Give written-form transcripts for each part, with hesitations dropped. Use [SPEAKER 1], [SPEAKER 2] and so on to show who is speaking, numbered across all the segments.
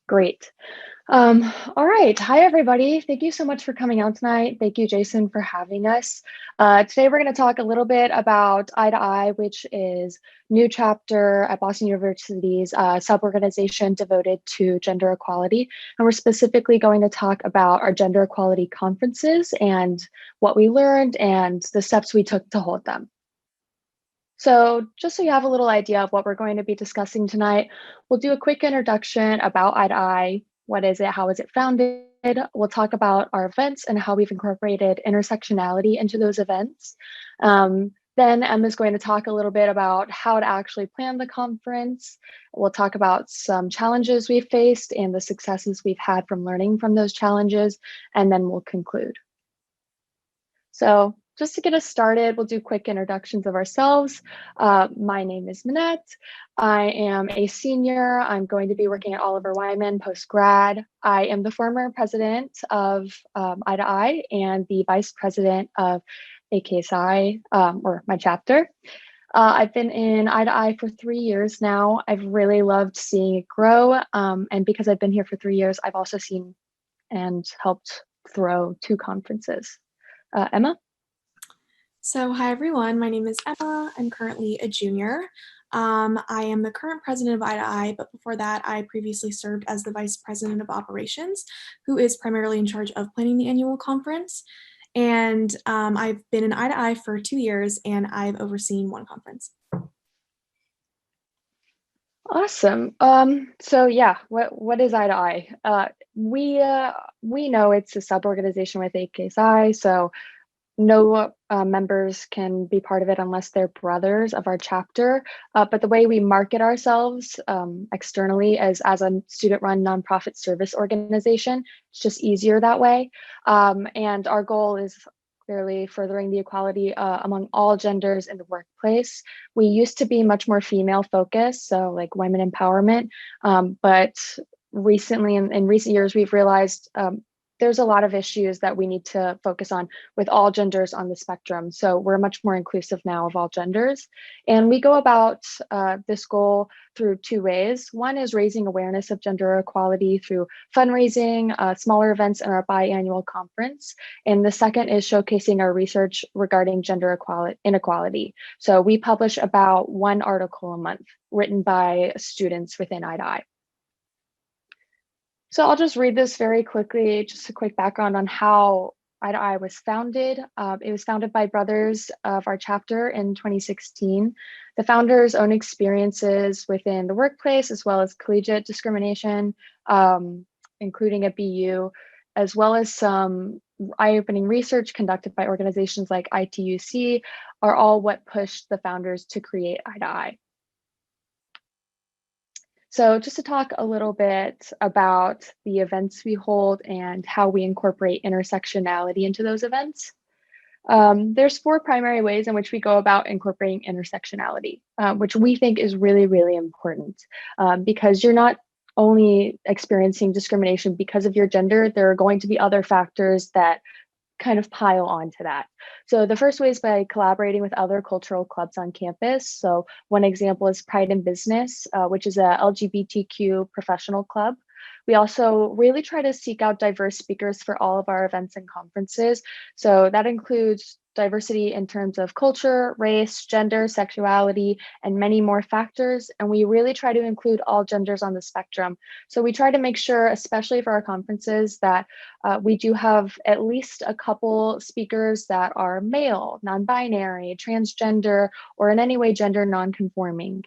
[SPEAKER 1] Great. All right. Hi, everybody. Thank you so much for coming out tonight. Thank you, Jason, for having us. Today, we're going to talk a little bit about Eye2Eye, which is new chapter at Boston University's sub-organization devoted to gender equality. And we're specifically going to talk about our gender equality conferences and what we learned and the steps we took to hold them. So just so you have a little idea of what we're going to be discussing tonight, we'll do a quick introduction about Eye2Eye. What is it? How is it founded? We'll talk about our events and how we've incorporated intersectionality into those events. Then Emma's going to talk a little bit about how to actually plan the conference. We'll talk about some challenges we've faced and the successes we've had from learning from those challenges, and then we'll conclude. So just to get us started, we'll do quick introductions of ourselves. My name is Minette. I am a senior. I'm going to be working at Oliver Wyman post-grad. I am the former president of Eye2Eye and the vice president of AKSI, or my chapter. I've been in Eye2Eye for 3 years now. I've really loved seeing it grow. And because I've been here for 3 years, I've also seen and helped throw 2 conferences. Emma?
[SPEAKER 2] So hi everyone, my name is Emma. I'm currently a junior. I am the current president of Eye2Eye, but before that I previously served as the vice president of operations, who is primarily in charge of planning the annual conference. And I've been in Eye2Eye for 2 years and I've overseen 1 conference.
[SPEAKER 1] Awesome. So yeah, what is Eye2Eye? We know it's a sub-organization with AKSI, so no members can be part of it unless they're brothers of our chapter. But the way we market ourselves externally as a student-run nonprofit service organization, it's just easier that way. And our goal is clearly furthering the equality among all genders in the workplace. We used to be much more female focused, so like women empowerment, but recently in recent years, we've realized there's a lot of issues that we need to focus on with all genders on the spectrum. So we're much more inclusive now of all genders. And we go about this goal through 2 ways. One is raising awareness of gender equality through fundraising, smaller events, and our biannual conference. And the second is showcasing our research regarding gender inequality. So we publish about 1 article a month written by students within Eye2Eye. So I'll just read this very quickly, just a quick background on how Eye2Eye was founded. It was founded by brothers of our chapter in 2016. The founders' own experiences within the workplace, as well as collegiate discrimination, including at BU, as well as some eye-opening research conducted by organizations like I2C, are all what pushed the founders to create Eye2Eye. So just to talk a little bit about the events we hold and how we incorporate intersectionality into those events. There's 4 primary ways in which we go about incorporating intersectionality, which we think is really, really important because you're not only experiencing discrimination because of your gender, there are going to be other factors that kind of pile onto that. So the first way is by collaborating with other cultural clubs on campus. So one example is Pride in Business, which is a LGBTQ professional club. We also really try to seek out diverse speakers for all of our events and conferences. So that includes diversity in terms of culture, race, gender, sexuality, and many more factors. And we really try to include all genders on the spectrum. So we try to make sure, especially for our conferences, that we do have at least a couple speakers that are male, non-binary, transgender, or in any way gender non-conforming.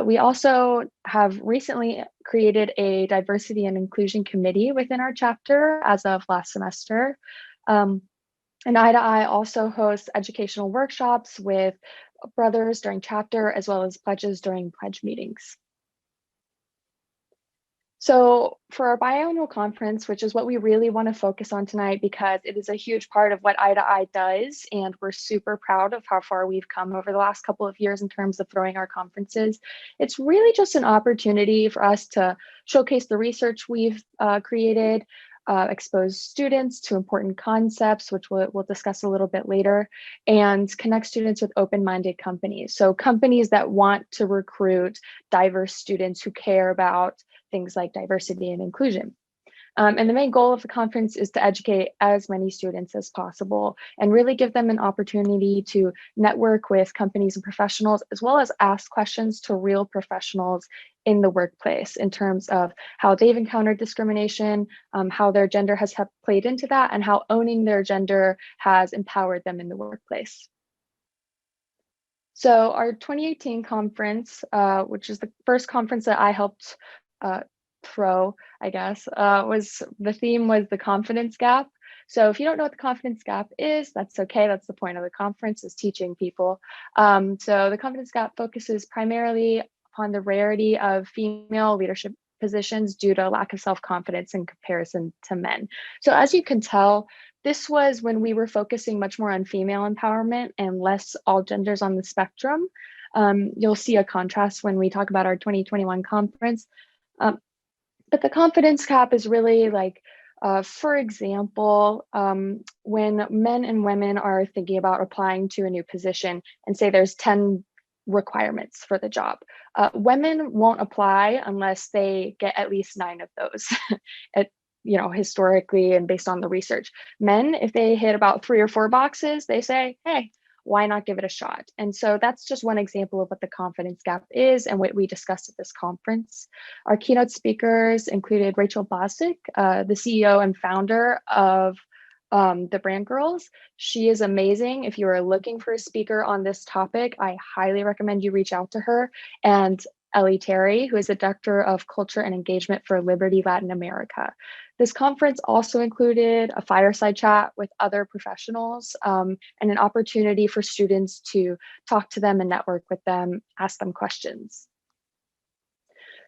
[SPEAKER 1] We also have recently created a diversity and inclusion committee within our chapter as of last semester. And Eye2Eye also hosts educational workshops with brothers during chapter, as well as pledges during pledge meetings. So for our biannual conference, which is what we really want to focus on tonight because it is a huge part of what Eye2Eye does, and we're super proud of how far we've come over the last couple of years in terms of throwing our conferences. It's really just an opportunity for us to showcase the research we've created, expose students to important concepts, which we'll discuss a little bit later, and connect students with open-minded companies. So companies that want to recruit diverse students who care about things like diversity and inclusion. And the main goal of the conference is to educate as many students as possible and really give them an opportunity to network with companies and professionals, as well as ask questions to real professionals in the workplace in terms of how they've encountered discrimination, how their gender has played into that, and how owning their gender has empowered them in the workplace. So our 2018 conference, which is the first conference that I helped throw, I guess, the theme was the confidence gap. So if you don't know what the confidence gap is, that's okay. That's the point of the conference, is teaching people. So the confidence gap focuses primarily upon the rarity of female leadership positions due to lack of self-confidence in comparison to men. So as you can tell, this was when we were focusing much more on female empowerment and less all genders on the spectrum. You'll see a contrast when we talk about our 2021 conference. But the confidence gap is really like, for example, when men and women are thinking about applying to a new position and say there's 10 requirements for the job, women won't apply unless they get at least 9 of those. Historically and based on the research. Men, if they hit about 3 or 4 boxes, they say, hey, why not give it a shot? And so that's just one example of what the confidence gap is and what we discussed at this conference. Our keynote speakers included Rachel Bosick, the CEO and founder of the Brand Girls. She is amazing. If you are looking for a speaker on this topic, I highly recommend you reach out to her. And Ellie Terry, who is the Director of Culture and Engagement for Liberty Latin America. This conference also included a fireside chat with other professionals and an opportunity for students to talk to them and network with them, ask them questions.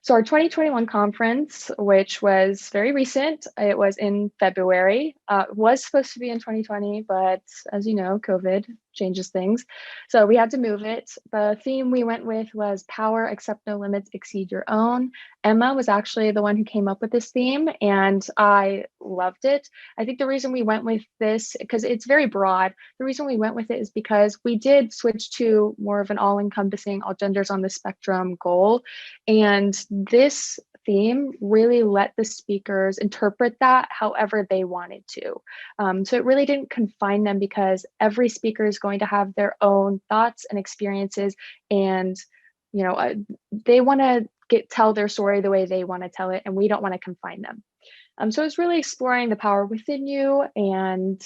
[SPEAKER 1] So our 2021 conference, which was very recent, it was in February, was supposed to be in 2020, but as you know, COVID changes things. So we had to move it. The theme we went with was Power, Accept No Limits, Exceed Your Own. Emma was actually the one who came up with this theme, and I loved it. I think the reason we went with this, because it's very broad, the reason we went with it is because we did switch to more of an all-encompassing, all genders on the spectrum goal. And this theme really let the speakers interpret that however they wanted to. So it really didn't confine them, because every speaker is going to have their own thoughts and experiences, and they want to tell their story the way they want to tell it, and we don't want to confine them. So it's really exploring the power within you and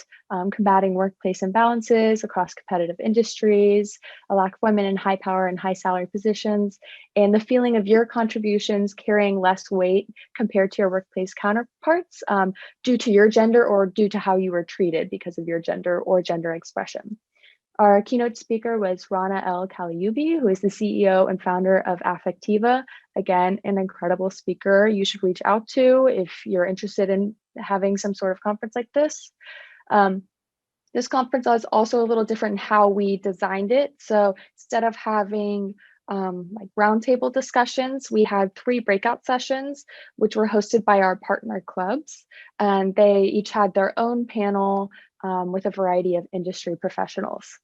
[SPEAKER 1] combating workplace imbalances across competitive industries, a lack of women in high power and high salary positions, and the feeling of your contributions carrying less weight compared to your workplace counterparts due to your gender or due to how you were treated because of your gender or gender expression. Our keynote speaker was Rana El Kaliubi, who is the CEO and founder of Affectiva. Again, an incredible speaker you should reach out to if you're interested in having some sort of conference like this. This conference was also a little different in how we designed it. So instead of having like roundtable discussions, we had 3 breakout sessions, which were hosted by our partner clubs. And they each had their own panel with a variety of industry professionals.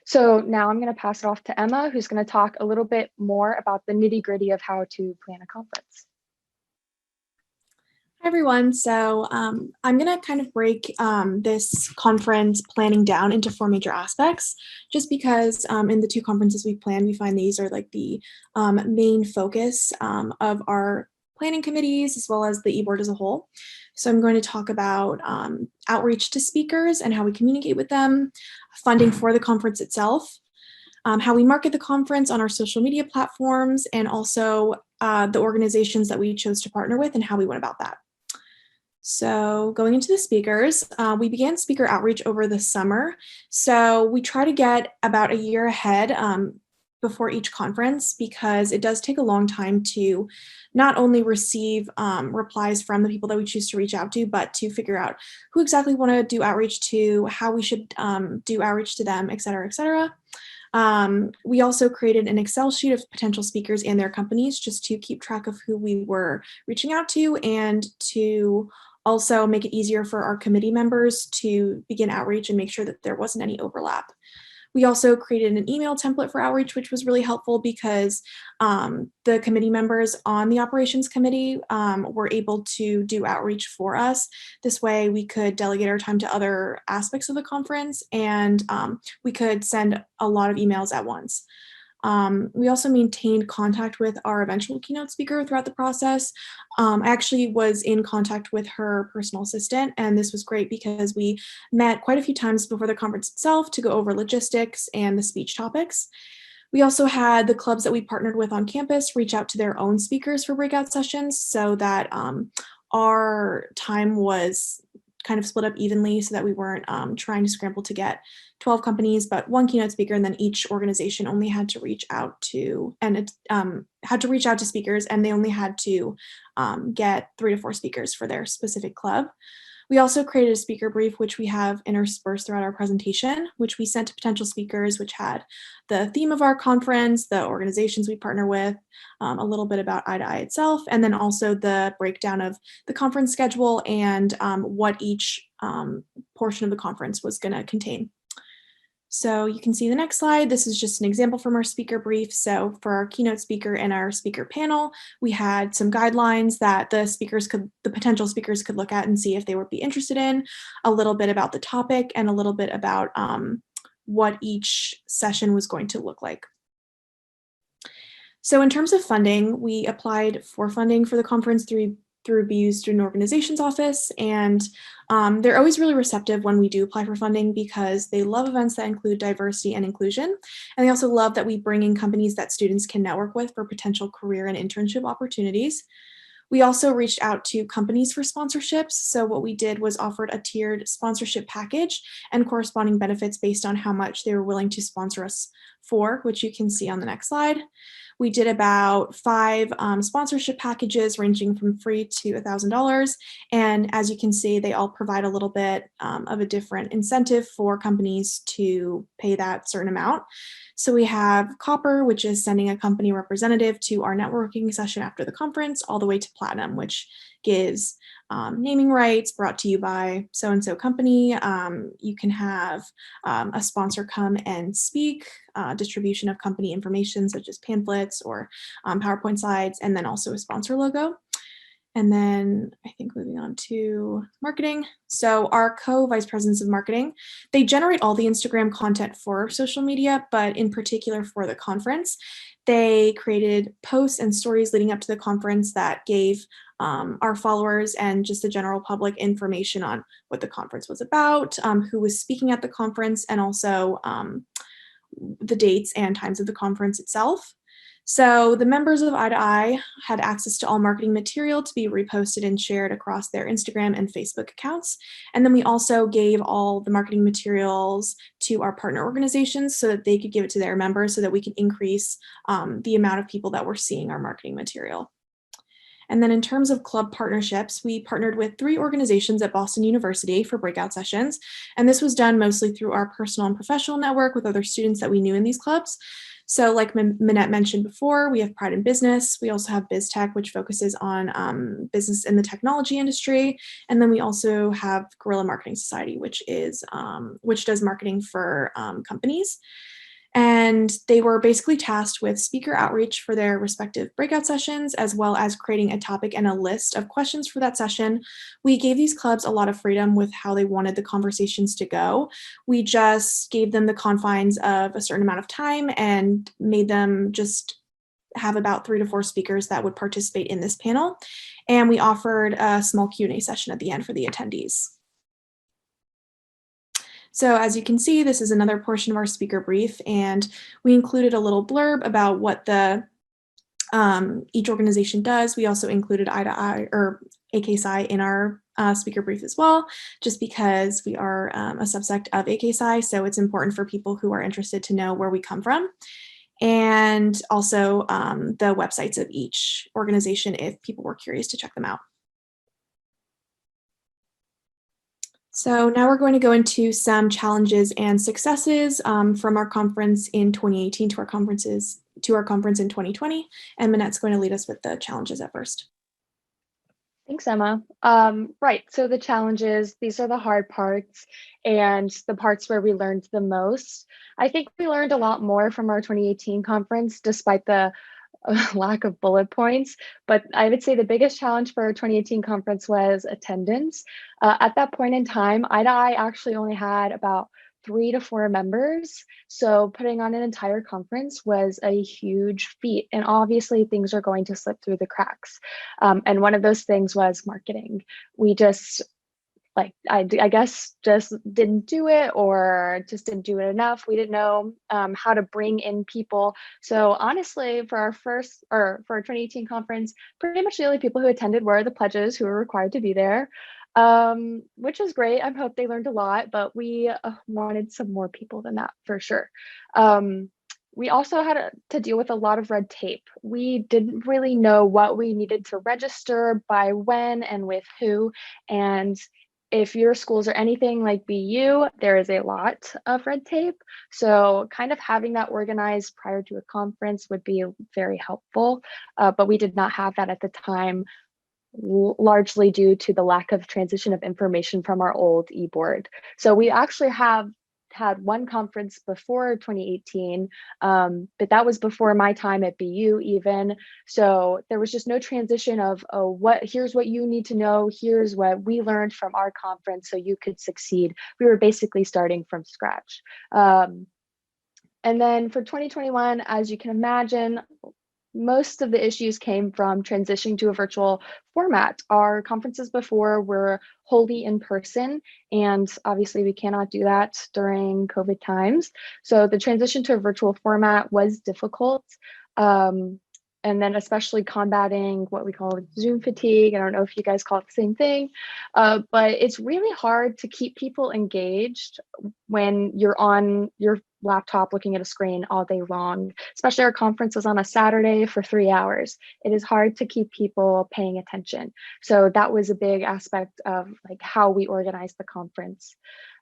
[SPEAKER 1] So now I'm going to pass it off to Emma, who's going to talk a little bit more about the nitty-gritty of how to plan a conference.
[SPEAKER 2] Hi, everyone. So I'm going to kind of break this conference planning down into 4 major aspects, just because in the 2 conferences we planned, we find these are like the main focus of our planning committees, as well as the e-board as a whole. So I'm going to talk about outreach to speakers and how we communicate with them, funding for the conference itself, how we market the conference on our social media platforms, and also the organizations that we chose to partner with and how we went about that. So going into the speakers, we began speaker outreach over the summer. So we try to get about a year ahead before each conference, because it does take a long time to not only receive replies from the people that we choose to reach out to, but to figure out who exactly want to do outreach to, how we should do outreach to them, et cetera, et cetera. We also created an Excel sheet of potential speakers and their companies, just to keep track of who we were reaching out to, and to also make it easier for our committee members to begin outreach and make sure that there wasn't any overlap. We also created an email template for outreach, which was really helpful because the committee members on the operations committee were able to do outreach for us. This way we could delegate our time to other aspects of the conference, and we could send a lot of emails at once. We also maintained contact with our eventual keynote speaker throughout the process. I actually was in contact with her personal assistant, and this was great because we met quite a few times before the conference itself to go over logistics and the speech topics. We also had the clubs that we partnered with on campus reach out to their own speakers for breakout sessions so that our time was kind of split up evenly so that we weren't trying to scramble to get 12 companies, but one keynote speaker, and then each organization only had to reach out to speakers, and they only had to get 3 to 4 speakers for their specific club. We also created a speaker brief, which we have interspersed throughout our presentation, which we sent to potential speakers, which had the theme of our conference, the organizations we partner with, a little bit about Eye2Eye itself, and then also the breakdown of the conference schedule and what each portion of the conference was going to contain. So you can see the next slide. This is just an example from our speaker brief. So for our keynote speaker and our speaker panel, we had some guidelines that the potential speakers could look at and see if they would be interested in, a little bit about the topic, and a little bit about what each session was going to look like. So in terms of funding, we applied for funding for the conference through BU's Student Organizations Office, and they're always really receptive when we do apply for funding because they love events that include diversity and inclusion, and they also love that we bring in companies that students can network with for potential career and internship opportunities. We also reached out to companies for sponsorships, so what we did was offered a tiered sponsorship package and corresponding benefits based on how much they were willing to sponsor us for, which you can see on the next slide. We did about 5 sponsorship packages ranging from free to $1,000. And as you can see, they all provide a little bit of a different incentive for companies to pay that certain amount. So we have Copper, which is sending a company representative to our networking session after the conference, all the way to Platinum, which gives naming rights brought to you by so-and-so company. You can have a sponsor come and speak, distribution of company information such as pamphlets or PowerPoint slides, and then also a sponsor logo. And then I think moving on to marketing. So our co-vice presidents of marketing, they generate all the Instagram content for social media, but in particular for the conference, they created posts and stories leading up to the conference that gave our followers and just the general public information on what the conference was about, who was speaking at the conference, and also the dates and times of the conference itself. So the members of Eye2Eye had access to all marketing material to be reposted and shared across their Instagram and Facebook accounts. And then we also gave all the marketing materials to our partner organizations so that they could give it to their members so that we could increase the amount of people that were seeing our marketing material. And then in terms of club partnerships, we partnered with 3 organizations at Boston University for breakout sessions. And this was done mostly through our personal and professional network with other students that we knew in these clubs. So like Minette mentioned before, we have Pride in Business. We also have BizTech, which focuses on business in the technology industry. And then we also have Guerrilla Marketing Society, which does marketing for companies. And they were basically tasked with speaker outreach for their respective breakout sessions, as well as creating a topic and a list of questions for that session. We gave these clubs a lot of freedom with how they wanted the conversations to go. We just gave them the confines of a certain amount of time and made them just have about 3 to 4 speakers that would participate in this panel. And we offered a small Q&A session at the end for the attendees. So as you can see, this is another portion of our speaker brief, and we included a little blurb about what each organization does. We also included Eye2Eye or AKSI in our speaker brief as well, just because we are a subsect of AKSI, so it's important for people who are interested to know where we come from. And also the websites of each organization if people were curious to check them out. So now we're going to go into some challenges and successes from our conference in 2018 to our conference in 2020, and Minette's going to lead us with the challenges at first.
[SPEAKER 1] Thanks, Emma. Right. So the challenges, these are the hard parts and the parts where we learned the most. I think we learned a lot more from our 2018 conference, despite the lack of bullet points. But I would say the biggest challenge for our 2018 conference was attendance. At that point in time, Eye2Eye actually only had about 3 to 4 members. So putting on an entire conference was a huge feat. And obviously things are going to slip through the cracks. And one of those things was marketing. We just I guess just didn't do it or just didn't do it enough. We didn't know how to bring in people. So honestly, for our first or for our 2018 conference, pretty much the only people who attended were the pledges who were required to be there, which was great. I hope they learned a lot, but we wanted some more people than that for sure. We also had to deal with a lot of red tape. We didn't really know what we needed to register by when and with who. And if your schools are anything like BU, there is a lot of red tape. So kind of having that organized prior to a conference would be very helpful. But we did not have that at the time, largely due to the lack of transition of information from our old e-board. So we actually have had one conference before 2018, but that was before my time at BU even. So there was just no transition of, oh, here's what you need to know, here's what we learned from our conference so you could succeed. We were basically starting from scratch. And then for 2021, as you can imagine, most of the issues came from transitioning to a virtual format. Our conferences before were wholly in person, and obviously we cannot do that during COVID times. So the transition to a virtual format was difficult. And then especially combating what we call Zoom fatigue. I don't know if you guys call it the same thing, but it's really hard to keep people engaged when you're on your laptop looking at a screen all day long, especially our conference was on a Saturday for 3 hours. It is hard to keep people paying attention. So that was a big aspect of like how we organized the conference.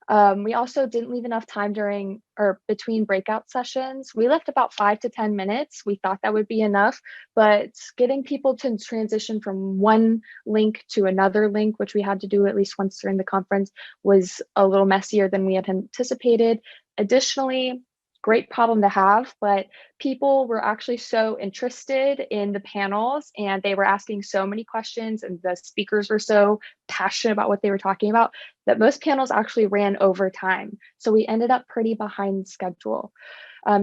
[SPEAKER 1] We also didn't leave enough time during or between breakout sessions. We left about 5 to 10 minutes. We thought that would be enough, but getting people to transition from one link to another link, which we had to do at least once during the conference, was a little messier than we had anticipated. Additionally, great problem to have, but people were actually so interested in the panels and they were asking so many questions and the speakers were so passionate about what they were talking about that most panels actually ran over time. So we ended up pretty behind schedule.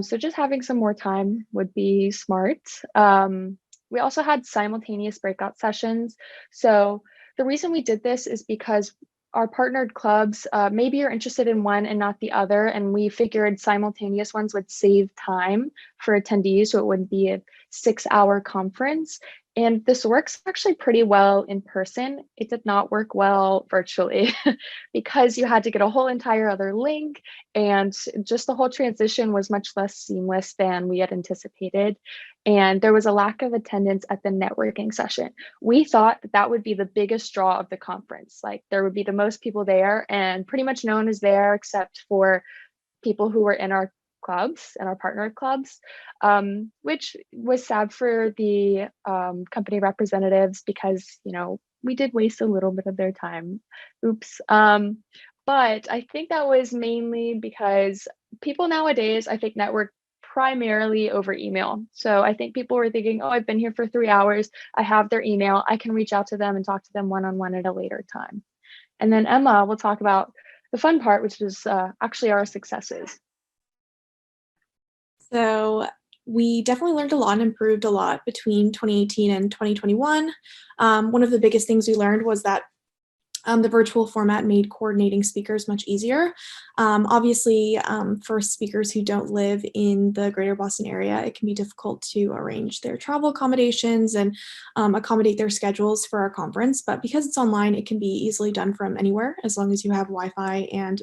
[SPEAKER 1] So just having some more time would be smart. We also had simultaneous breakout sessions. So the reason we did this is because our partnered clubs, maybe you're interested in one and not the other, and we figured simultaneous ones would save time for attendees, so it wouldn't be a 6-hour conference. And this works actually pretty well in person. It did not work well virtually because you had to get a whole entire other link, and just the whole transition was much less seamless than we had anticipated. And there was a lack of attendance at the networking session. We thought that would be the biggest draw of the conference. Like there would be the most people there, and pretty much no one was there except for people who were in our clubs and our partner clubs, which was sad for the company representatives because, you know, we did waste a little bit of their time. Oops. But I think that was mainly because people nowadays, I think, network primarily over email. So I think people were thinking, oh, I've been here for 3 hours. I have their email. I can reach out to them and talk to them one-on-one at a later time. And then Emma will talk about the fun part, which is actually our successes.
[SPEAKER 2] So we definitely learned a lot and improved a lot between 2018 and 2021. One of the biggest things we learned was that the virtual format made coordinating speakers much easier. Obviously, for speakers who don't live in the greater Boston area, it can be difficult to arrange their travel accommodations and accommodate their schedules for our conference. But because it's online, it can be easily done from anywhere as long as you have Wi-Fi and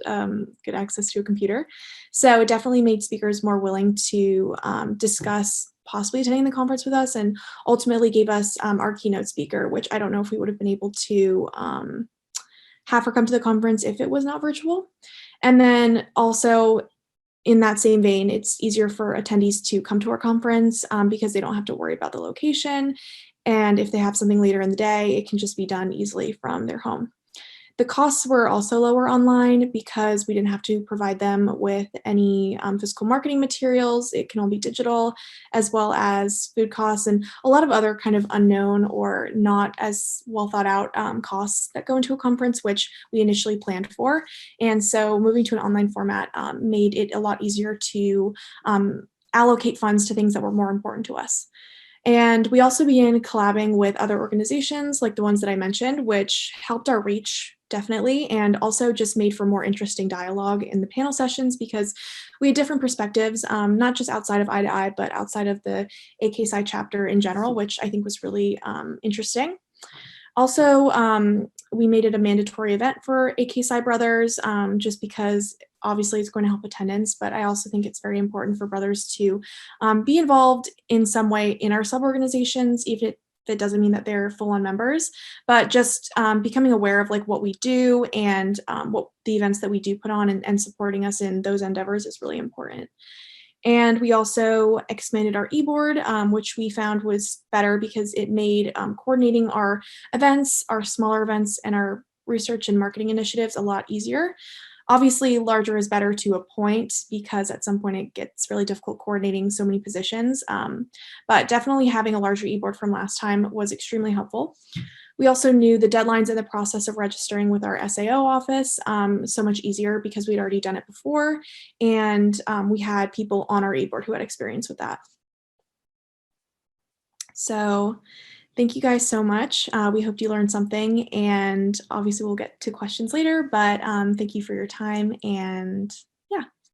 [SPEAKER 2] good access to a computer. So it definitely made speakers more willing to discuss possibly attending the conference with us, and ultimately gave us our keynote speaker, which I don't know if we would have been able to have her come to the conference if it was not virtual. And then also in that same vein, it's easier for attendees to come to our conference because they don't have to worry about the location. And if they have something later in the day, it can just be done easily from their home. The costs were also lower online because we didn't have to provide them with any physical marketing materials. It can all be digital, as well as food costs and a lot of other kind of unknown or not as well thought out costs that go into a conference, which we initially planned for. And so moving to an online format made it a lot easier to allocate funds to things that were more important to us. And we also began collabing with other organizations like the ones that I mentioned, which helped our reach definitely, and also just made for more interesting dialogue in the panel sessions because we had different perspectives, not just outside of Eye2Eye, but outside of the Eye2Eye chapter in general, which I think was really interesting. Also, we made it a mandatory event for Eye2Eye brothers just because obviously it's going to help attendance, but I also think it's very important for brothers to be involved in some way in our sub-organizations, even if it doesn't mean that they're full-on members, but just becoming aware of like what we do and what the events that we do put on and supporting us in those endeavors is really important. And we also expanded our e-board, which we found was better because it made coordinating our events, our smaller events, and our research and marketing initiatives a lot easier. Obviously, larger is better to a point because at some point it gets really difficult coordinating so many positions. But definitely having a larger e-board from last time was extremely helpful. We also knew the deadlines and the process of registering with our SAO office so much easier because we'd already done it before, and we had people on our e-board who had experience with that. So thank you guys so much. We hope you learned something, and obviously we'll get to questions later, but thank you for your time, and